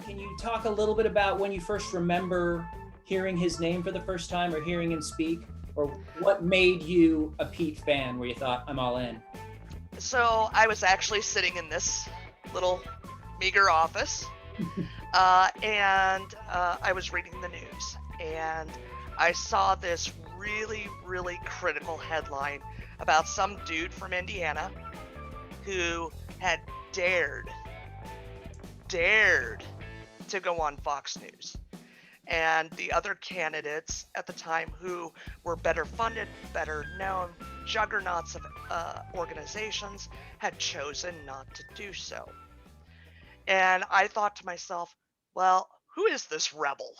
can you talk a little bit about when you first remember hearing his name for the first time or hearing him speak? Or what made you a Pete fan where you thought, I'm all in? So I was actually sitting in this little meager office, and I was reading the news, and I saw this really, really critical headline about some dude from Indiana who had dared to go on Fox News. And the other candidates at the time who were better funded, better known, juggernauts of organizations had chosen not to do so. And I thought to myself, well, who is this rebel?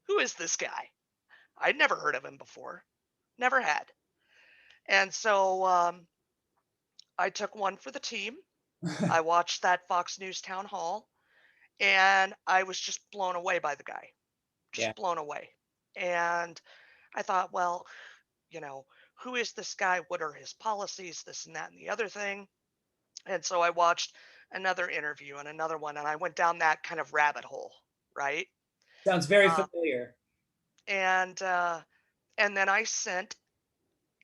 Who is this guy? I'd never heard of him before, never had. And so I took one for the team. I watched that Fox News town hall, and I was just blown away by the guy. Yeah. Just blown away. And I thought, well, who is this guy? What are his policies? This and that and the other thing. And so I watched another interview and another one, and I went down that kind of rabbit hole, right? Sounds very Uh, familiar. and then I sent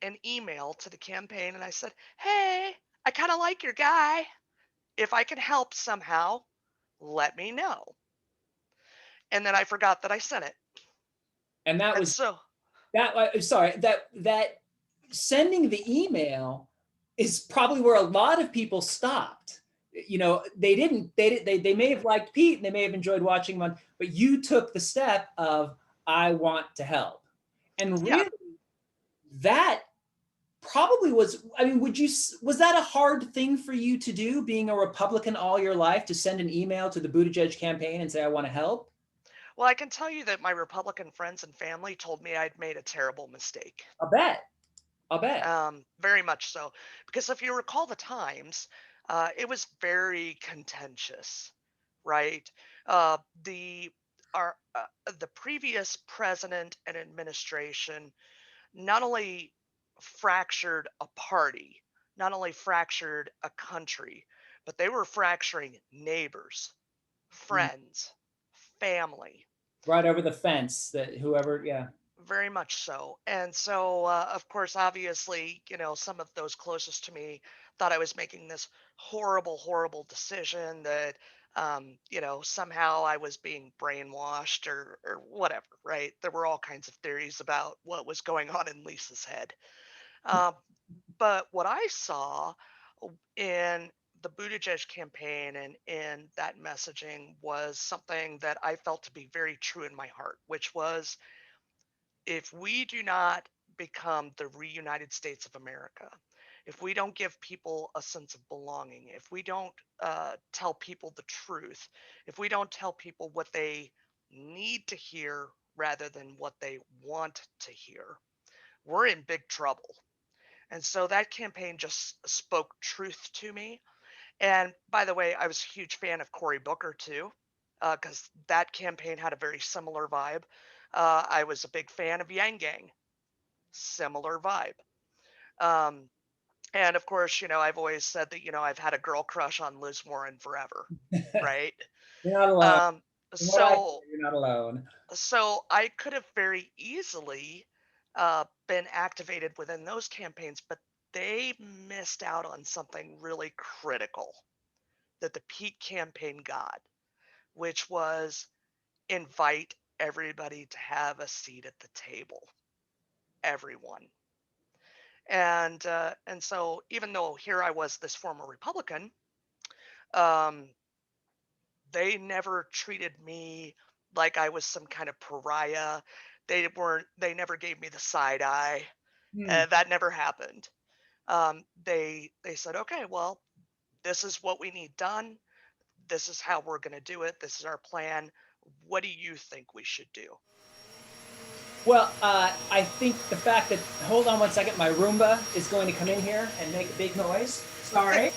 an email to the campaign, and I said, hey, I kind of like your guy. If I can help somehow, let me know. And then I forgot that I sent it. And that And was so that sending the email is probably where a lot of people stopped. They may have liked Pete and they may have enjoyed watching him, but you took the step of, I want to help. And really, yeah. that probably was, was that a hard thing for you to do, being a Republican all your life, to send an email to the Buttigieg campaign and say, I want to help? Well, I can tell you that my Republican friends and family told me I'd made a terrible mistake. I'll bet. Very much so. Because if you recall the times, it was very contentious, right? Uh, the the previous president and administration not only fractured a party, not only fractured a country, but they were fracturing neighbors, Mhm. friends, family. Right over the fence, that whoever, yeah. Very much so. And so, of course, obviously, some of those closest to me thought I was making this horrible, horrible decision that, somehow I was being brainwashed or whatever, right? There were all kinds of theories about what was going on in Lisa's head. Um, but what I saw in the Buttigieg campaign and in that messaging was something that I felt to be very true in my heart, which was, if we do not become the reunited States of America, if we don't give people a sense of belonging, if we don't tell people the truth, if we don't tell people what they need to hear rather than what they want to hear, we're in big trouble. And so that campaign just spoke truth to me. And by the way, I was a huge fan of Cory Booker too, because that campaign had a very similar vibe. I was a big fan of Yang Gang, similar vibe. Um, and of course, I've always said that, I've had a girl crush on Liz Warren forever, right? You're not alone. Um, From what I hear, so, you're not alone. so I could have very easily been activated within those campaigns, but they missed out on something really critical that the Pete campaign got, which was invite everybody to have a seat at the table. Everyone. And so even though here I was, this former Republican, um, they never treated me like I was some kind of pariah. They never gave me the side eye. Hmm. That never happened. They said, okay, well, this is what we need done. This is how we're going to do it. This is our plan. What do you think we should do? Well, I think the fact that, hold on one second, my Roomba is going to come in here and make a big noise. Sorry.